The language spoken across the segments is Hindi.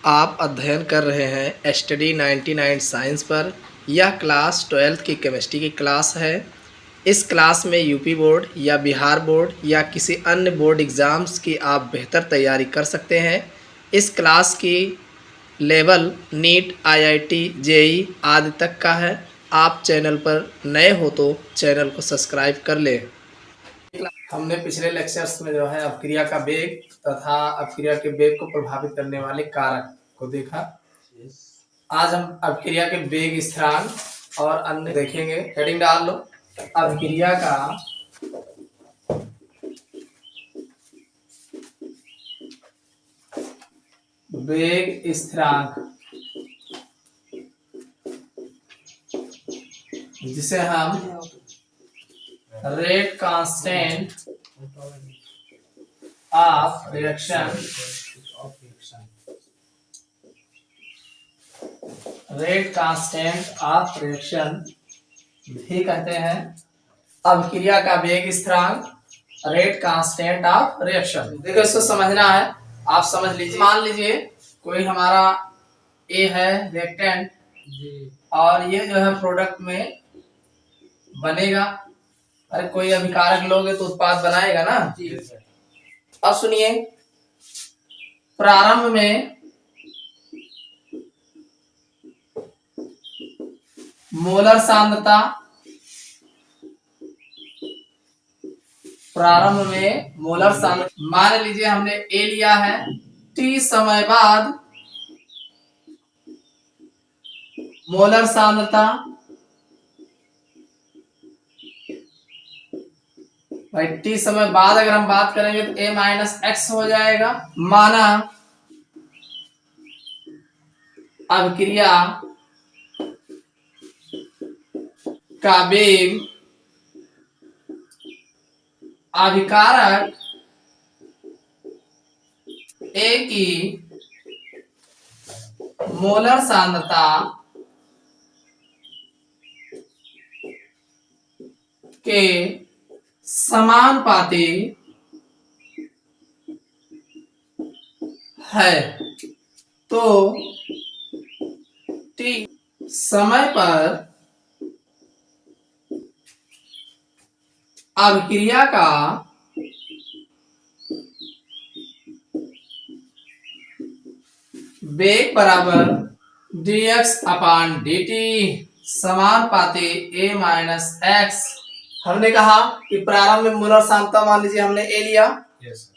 आप अध्ययन कर रहे हैं स्टडी 99 साइंस पर। यह क्लास 12th की केमिस्ट्री की क्लास है। इस क्लास में यूपी बोर्ड या बिहार बोर्ड या किसी अन्य बोर्ड एग्ज़ाम्स की आप बेहतर तैयारी कर सकते हैं। इस क्लास की लेवल नीट, आईआईटी, जेई आदि तक का है। आप चैनल पर नए हो तो चैनल को सब्सक्राइब कर लें। हमने पिछले लेक्चर्स में जो है अपक्रिया का वेग तथा अपक्रिया के वेग को प्रभावित करने वाले कारक को देखा। आज हम अपक्रिया के वेग, स्थिरांक और अन्य देखेंगे। हेडिंग डाल लो, अपक्रिया का वेग स्थिरांक, जिसे हम rate constant of reaction, rate constant of reaction भी कहते हैं। अपक्रिया का वेग स्थिरांक, रेट कांस्टेंट ऑफ रिएक्शन। देखो, इसको समझना है, आप समझ लीजिए। मान लीजिए कोई हमारा ए है रिएक्टेंट और ये जो है प्रोडक्ट में बनेगा। अरे कोई अभिकारक लोगे तो उत्पाद बनाएगा ना। अब सुनिए, प्रारंभ में मोलर सांद्रता, प्रारंभ में मोलर सांद्रता, मान लीजिए हमने ए लिया है। टी समय बाद मोलर सांद्रता, भाई टी समय बाद अगर हम बात करेंगे तो a माइनस एक्स हो जाएगा। माना अपक्रिया का वेग अभिकारक A की मोलर सांद्रता के समानुपाती है, तो T समय पर अपक्रिया का वेग बराबर dx अपान dt समानुपाती a माइनस एक्स। हमने कहा कि प्रारंभ में मोलर सांद्रता, मान लीजिए हमने ए लिया,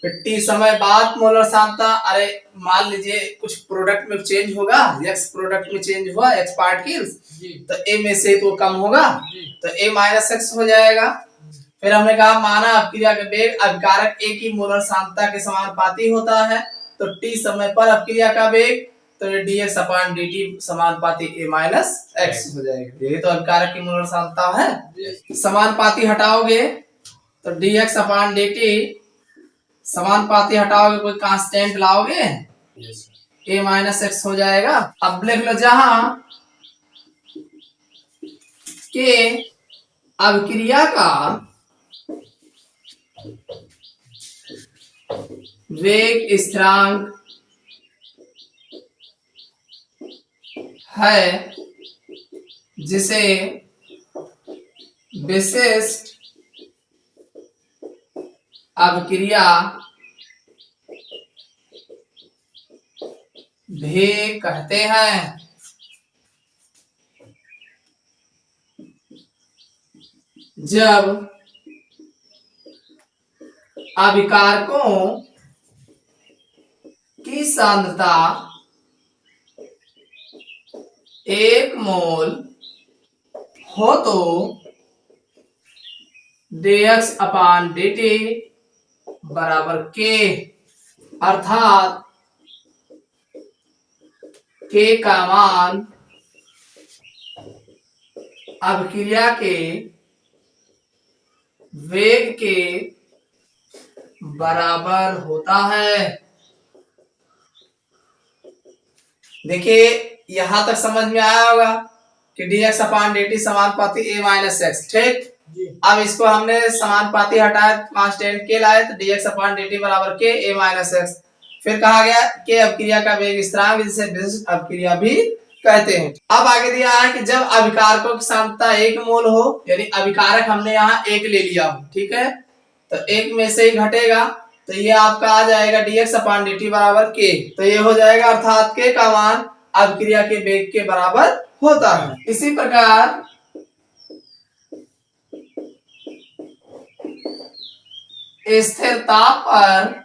फिर टी समय बाद मोलर सांद्रता, अरे मान लीजिए कुछ प्रोडक्ट में चेंज होगा, एक्स प्रोडक्ट में चेंज हुआ, एक्स पार्टिकल्स, तो ए में से तो कम होगा, तो ए माइनस एक्स हो जाएगा। फिर हमने कहा माना अपक्रिया का वेग अभिकारक ए की मोलर सांद्रता के समानुपाती होता है, तो टी समय पर अपक्रिया का वेग तो dx अपान dt समानुपाती a माइनस एक्स हो जाएगा। ये तो अभिकारक की मोलर सांद्रता है। समानुपाती हटाओगे तो dx अपान dt, समानुपाती हटाओगे कोई कांस्टेंट लाओगे, a माइनस एक्स हो जाएगा। अब लिख लो जहां के अपक्रिया का वेग स्थिरांक है, जिसे विशिष्ट अपक्रिया भी कहते हैं। जब अभिकारकों की सांद्रता 1 मोल हो तो dx अपान dt बराबर k, अर्थात k का मान अपक्रिया के वेग के बराबर होता है। देखिए यहां तक समझ में आया होगा कि dx अपान dt समानुपाती a माइनस एक्स। ठीक, अब इसको हमने समानुपाती हटाया, कांस्टेंट के लाए, तो dx अपान dt बराबर के a माइनस एक्स। फिर कहा गया कि अपक्रिया का वेग स्थिरांक, जिसे विशिष्ट अपक्रिया भी कहते हैं। अब आगे दिया है कि जब अभिकारकों की सांद्रता 1 मोल हो, यानी अभिकारक हमने यहाँ 1 ले लिया हो, ठीक है, तो 1 में से ही घटेगा, तो ये आपका आ जाएगा dx/dt बराबर k। तो ये हो जाएगा, अर्थात k का मान अभिक्रिया के वेग के बराबर होता है। इसी प्रकार स्थिर ताप पर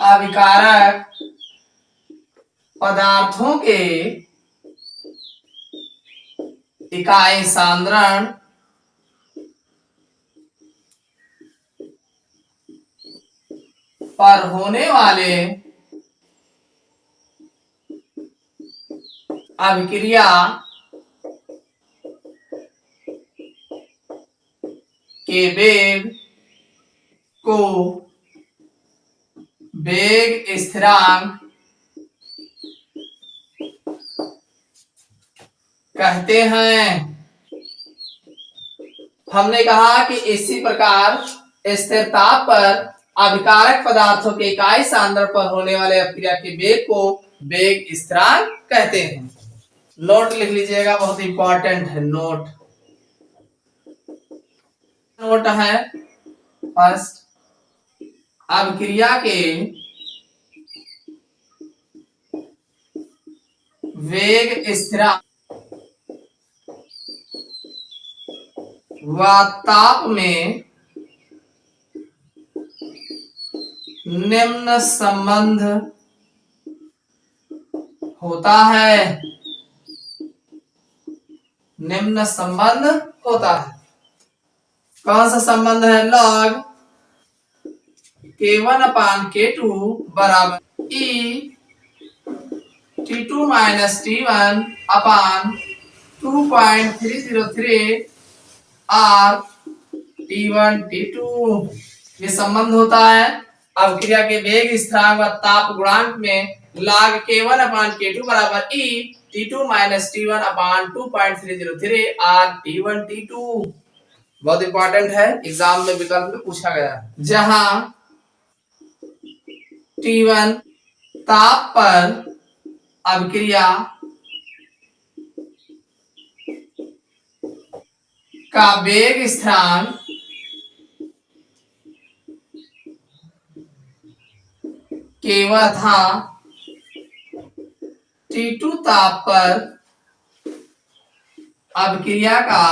अभिकारक पदार्थों के इकाई सांद्रण पर होने वाले अभिक्रिया के वेग को वेग स्थिरांक कहते हैं। हमने कहा कि इसी प्रकार स्थिर ताप पर अभिकारक पदार्थों के इकाई सांद्रण पर होने वाले अपक्रिया के वेग को वेग स्थिरांक कहते हैं। नोट लिख लीजिएगा, बहुत इंपॉर्टेंट है नोट। नोट है फर्स्ट, अभिक्रिया के वेग स्थिरांक व ताप में निम्न संबंध होता है। निम्न संबंध होता है। कौन सा संबंध है? लॉग k1/k2 बराबर e t2 माइनस t1 अपान 2.303 r t1 t2। ये संबंध होता है अभिक्रिया के वेग स्थिरांक व ताप गुणांक में log k1/k2 बराबर e t2 माइनस t1 अपान 2.303 r t1 t2। बहुत इंपॉर्टेंट है, एग्जाम में विकल्प में पूछा गया है। जहां T1 ताप पर अभिक्रिया का वेग स्थिरांक केवल था, T2 ताप पर अभिक्रिया का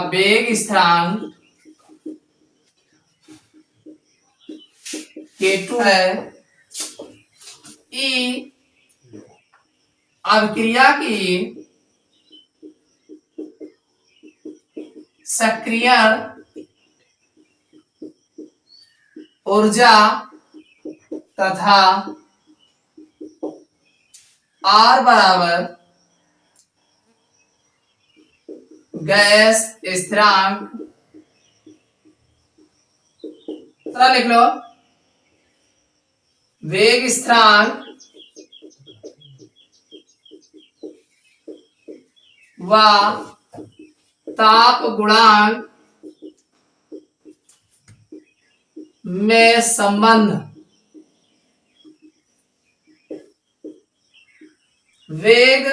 वेग स्थिरांक K2 है। E अभिक्रिया की सक्रियण ऊर्जा तथा R बराबर गैस स्थिरांक, लिख लो, वेग स्थिरांक व ताप गुणांक में संबंध वेग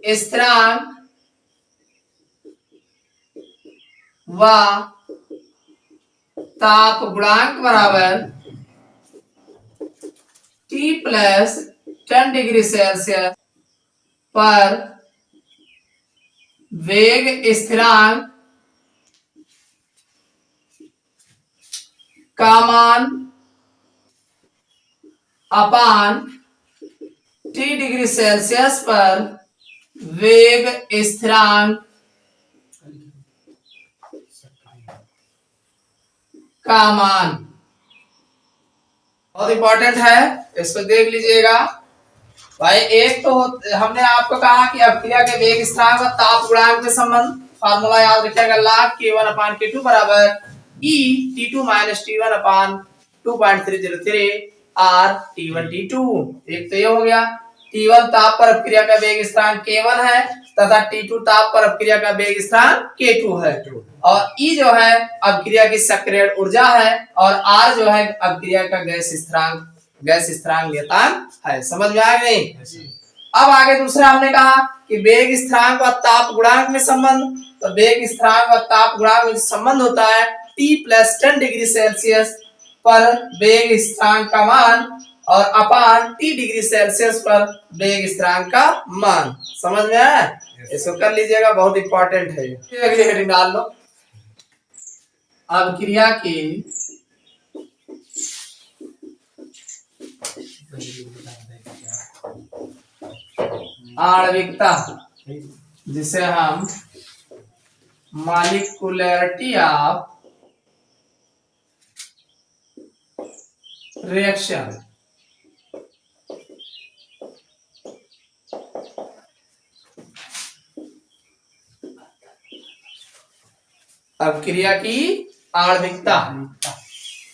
स्थिरांक व ताप गुणांक बराबर T प्लस 10 डिग्री सेल्सियस पर वेग स्थिरांक का मान अपान T डिग्री सेल्सियस पर वेग स्थिरांक का मान। बहुत इंपॉर्टेंट है, इसको देख लीजिएगा भाई। एक तो हमने आपको कहा कि अपक्रिया के वेग स्थिरांक और ताप गुणांक के संबंध, फार्मूला याद रखिएगा, log k1/k2 बराबर e t2 माइनस t1 अपान 2.303 r t1 t2। एक तो ये हो गया। T1 ताप पर अपक्रिया का वेग स्थिरांक K1 है तथा T2 ताप पर अपक्रिया का वेग स्थिरांक K2 है और E जो है अपक्रिया की सक्रिय ऊर्जा है और R जो है अपक्रिया का गैस स्थिरांक नियतांक है। समझ में आ गई? अब आगे दूसरा हमने कहा कि वेग स्थिरांक और ताप गुणांक में संबंध। तो वेग स्थिरांक और ताप गुणांक में संबंध होता है T + 10 डिग्री सेल्सियस पर वेग स्थिरांक का मान और अपान T डिग्री सेल्सियस पर वेग स्थिरांक का मान। समझ में आया? इसको कर लीजिएगा, बहुत इंपॉर्टेंट है। अगली हेडिंग डाल लो, अभिक्रिया की आणविकता, जिसे हम मॉलिक्यूलरिटी ऑफ रिएक्शन अभिक्रिया की आणविकता,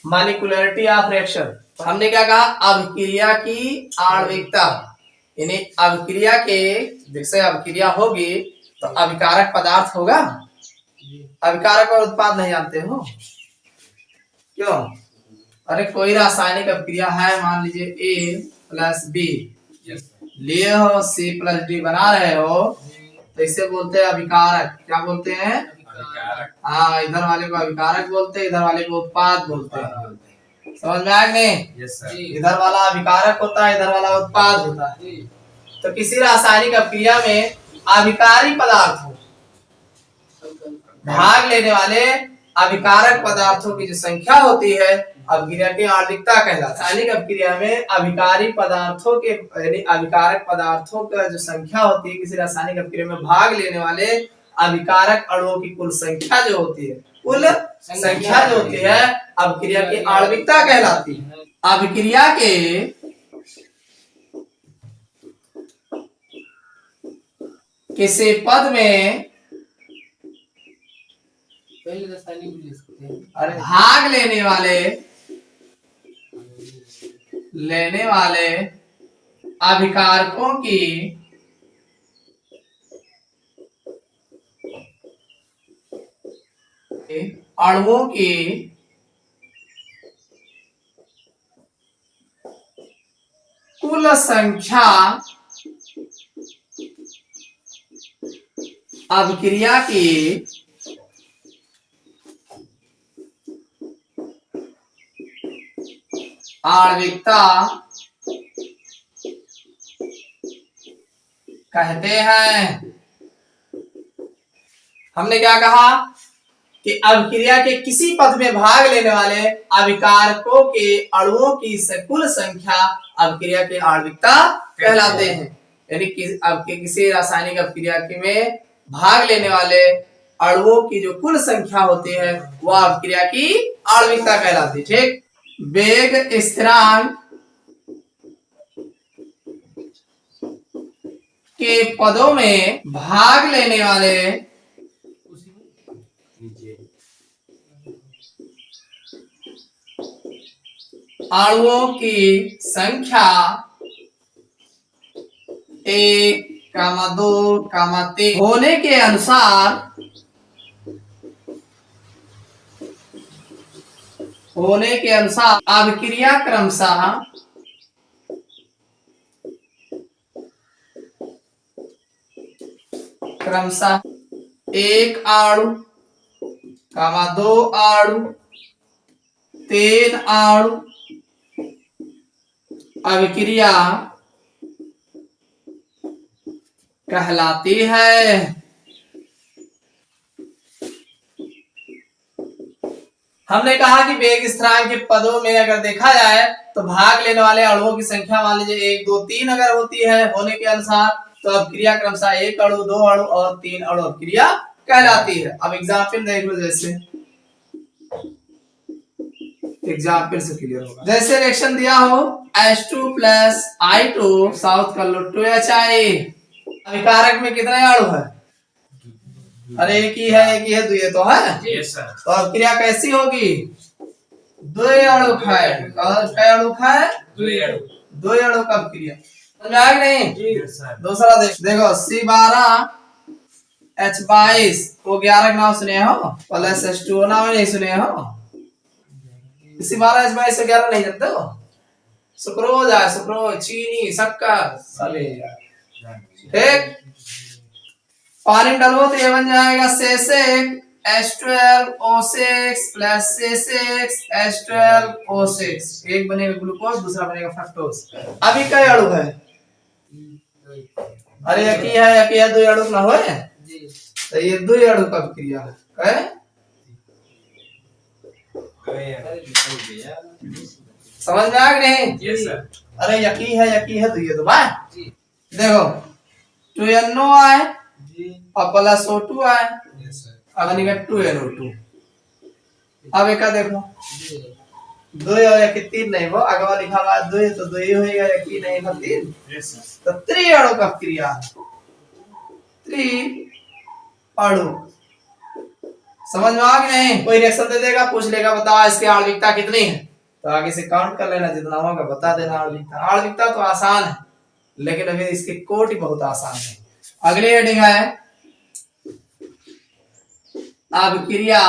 मॉलिक्यूलरिटी ऑफ रिएक्शन। हमने क्या कहा? अभिक्रिया की आणविकता, यानी अभिक्रिया के जैसे अभिक्रिया होगी तो अभिकारक पदार्थ होगा। अभिकारक और उत्पाद नहीं जानते हो क्यों? अरे कोई रासायनिक अभिक्रिया है, मान लीजिए A + B लिए हो, C + D बना रहे हो, तो इसे बोलते हैं अभिकारक। क्या बोलते हैं? हाँ, इधर वाले को अभिकारक बोलते हैं, इधर वाले को उत्पाद बोलते हैं। समझ में आया नहीं? इधर वाला अभिकारक होता है, इधर वाला उत्पाद होता है। तो किसी रासायनिक अभिक्रिया में अभिकारी पदार्थों भाग लेने वाले अभिकारक पदार्थों की जो संख्या होती है अभिक्रिया की आणविकता कहलाती है। रासायनिक अभिक्रिया में अभिकारी पदार्थों के यानी अभिकारक पदार्थों का जो संख्या होती है, किसी रासायनिक अभिक्रिया में भाग लेने वाले अभिकारक अणुओं की कुल संख्या जो होती है, कुल संख्या जो होती है अभिक्रिया की आणविकता कहलाती है। अभिक्रिया के किसी पद में भाग लेने वाले अभिकारकों की अणुओं की कुल संख्या अभिक्रिया की आणविकता कहते हैं। हमने क्या कहा कि अभिक्रिया के किसी पद में भाग लेने वाले अभिकारकों के अणुओं की कुल संख्या अभिक्रिया की आणविकता कहलाते हैं। यानी किसी रासायनिक अभिक्रिया में भाग लेने वाले अणुओं की जो कुल संख्या होती है वह अभिक्रिया की आणविकता कहलाती है। ठीक, वेग स्थिरांक के पदों में भाग लेने वाले अणुओं की संख्या 1, 2, 3 होने के अनुसार अभिक्रिया क्रमशः एक अणु, 2 अणु, 3 अणु अभिक्रिया कहलाती है। हमने कहा कि वेग स्थिरांक के पदों में अगर देखा जाए तो भाग लेने वाले अणुओं की संख्या मान लीजिए 1, 2, 3 अगर होती है होने के अनुसार, तो अभिक्रिया क्रमशः 1 अणु, 2 अणु और 3 अणु अभिक्रिया कहलाती है। अब एग्जाम्पल देख लो, जैसे एग्जाम्पल से क्लियर होगा। जैसे रिएक्शन दिया हो H2 + I2 साउथ कर लो 2HI। अभिकारक में कितने अणु है? अरे एक ही है, ये तो है। yes, तो अभिक्रिया कैसी होगी? 2 अणु है। 2 अणु का अभिक्रिया। समझ में आया कि नहीं? दूसरा देखो C12H22 वो 11 नाम सुने हो, प्लस H2O नाम नहीं सुने हो? C12H22 से 11 नहीं जानते हो? सुक्रोज है, सुक्रोज, चीनी, शक्कर, साले ठीक। पानी में डालो तो ये बन जाएगा C6H12O6 प्लस C6H12O6। एक बनेगा ग्लूकोज, दूसरा बनेगा फ्रक्टोज। अभी कई अणु है? अरे यकी है दो अणु ना हो, तो ये दो अणु का क्रिया है। समझ में आ गया नहीं? Yes sir. अरे यकी है तो ये दो बाय देखो 2NO आए और प्लस O2 आए, अब बनेगा 2NO2। अब एक देखो दो या कि तीन नहीं, वो अगवा लिखा हुआ दो तो दो ही होएगा, या कि नहीं था तीन। तो त्रिअणु का क्रिया, त्रिअणु। समझ में आ गया नहीं? कोई रिएक्शन दे देगा, पूछ लेगा बताओ इसकी आणविकता कितनी है, तो आगे से काउंट कर लेना, जितना होगा बता देना। आणविकता तो आसान है, लेकिन अभी इसकी कोटि बहुत आसान है। अगली हेडिंग है अभिक्रिया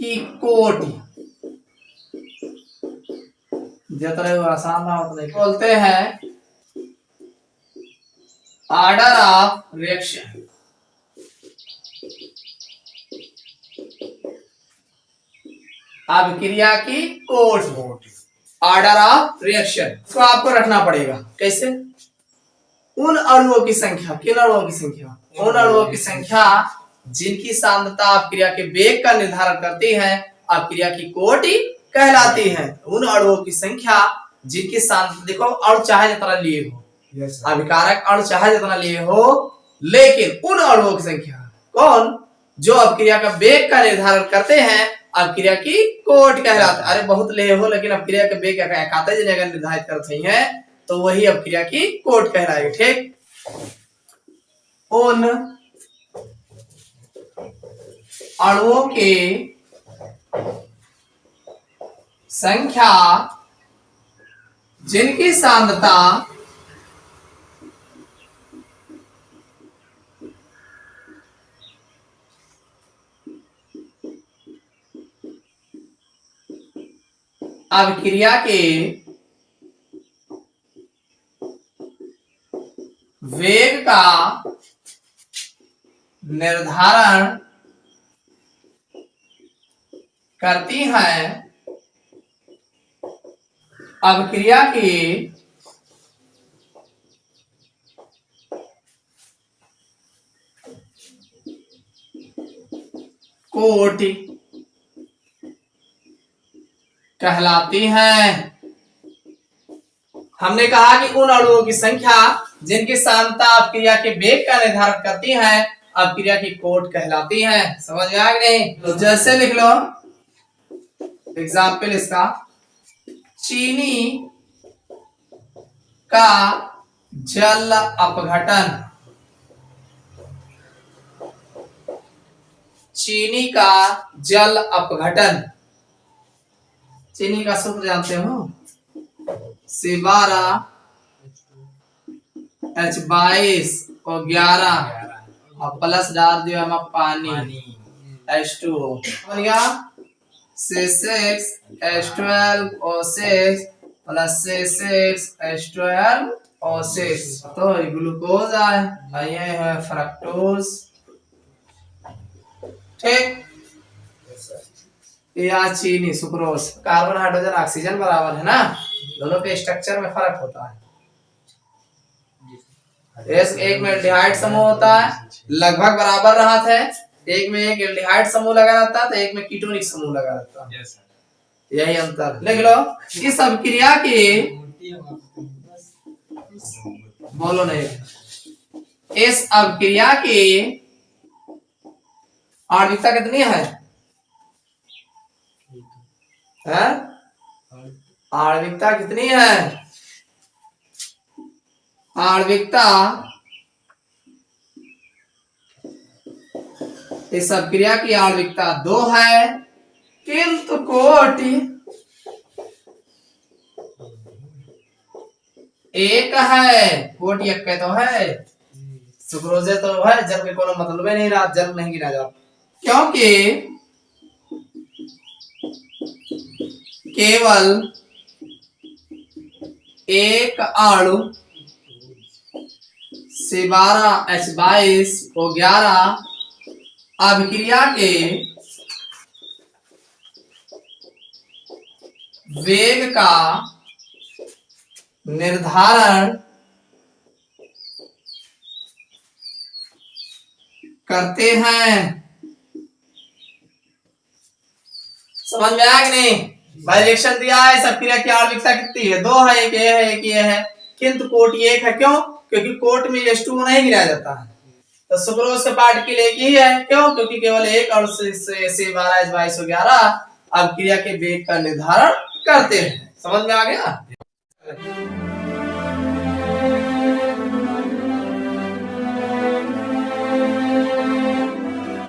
की कोटि। जितना आसान ना उतना बोलते हैं ऑर्डर ऑफ रिएक्शन। अभिक्रिया की कोटि, ऑर्डर ऑफ रिएक्शन, इसको आपको रखना पड़ेगा। कैसे? उन अणुओं की संख्या, किन अणुओं की संख्या? उन अणुओं की संख्या जिनकी सांद्रता अभिक्रिया के वेग का निर्धारण करती है, अभिक्रिया की कोटि कहलाती है। उन अणुओं की संख्या जिनकी सांद्रता, देखो अणु चाहे जितना लिए हो, अभिकारक अणु चाहे जितना लिए हो, लेकिन उन अणुओं की संख्या कौन जो अभिक्रिया का वेग का निर्धारण करते हैं, अभिक्रिया की कोटि कहलाते। अरे बहुत ले हो, लेकिन अभिक्रिया के वेग एकाते जगह निर्धारित करते हैं, तो वही अभिक्रिया की कोटि कहलाएगी। ठीक। उन अणुओं के संख्या जिनकी सांद्रता अभिक्रिया के वेग का निर्धारण करती हैं, अभिक्रिया की कोटि कहलाती हैं। हमने कहा कि उन अणुओं की संख्या जिनकी सांद्रता अभिक्रिया के वेग का निर्धारण करती है, अभिक्रिया की कोटि कहलाती है। समझ में आ गया नहीं? तो जैसे लिख लो एग्जाम्पल इसका, चीनी का जल अपघटन, चीनी का जल अपघटन, चीनी का सूत्र जानते हो, C12H22 और 11 और प्लस डाल दिया हम पानी H2O, C6H12O6 प्लस C6H12O6, तो ग्लूकोज आए, ये है फ्रक्टोज। ठीक। या चीनी सुक्रोज, कार्बन हाइड्रोजन ऑक्सीजन बराबर है ना, दोनों के स्ट्रक्चर में फर्क होता है। एक में एल्डिहाइड समूह होता है, लगभग बराबर रहा था, एक में एक एल्डिहाइड समूह लगा रहता है, तो एक में कीटोनिक समूह लगा रहता है। यही अंतर लिख लो। इस अभिक्रिया की, बोलो नहीं, इस अभिक्रिया की आणविकता कितनी है? आणविकता कितनी है? आणविकता इस अभिक्रिया की आणविकता 2 है, किंतु कोटि एक है, कोट एक तो है, सुक्रोज तो है, जल के कोनो मतलब ही नहीं रहा, जल नहीं गिना जा, क्योंकि केवल एक अणु से 12 H22 और 11 अभिक्रिया के वेग का निर्धारण करते हैं। समझ में आया कि नहीं भाई? रिएक्शन दिया है, सब क्रिया की आणविकता कितनी है? 2 है, एक ये है, एक ये है, किंतु कोट ये एक है। क्यों? क्योंकि कोट में H2O नहीं गिराया जाता है। तो सुक्रोज के पार्टिकल एक ही है। क्यों? क्योंकि केवल एक अणु से 12 H22 और 11 अभिक्रिया के वेग का निर्धारण करते हैं। समझ में आ गया?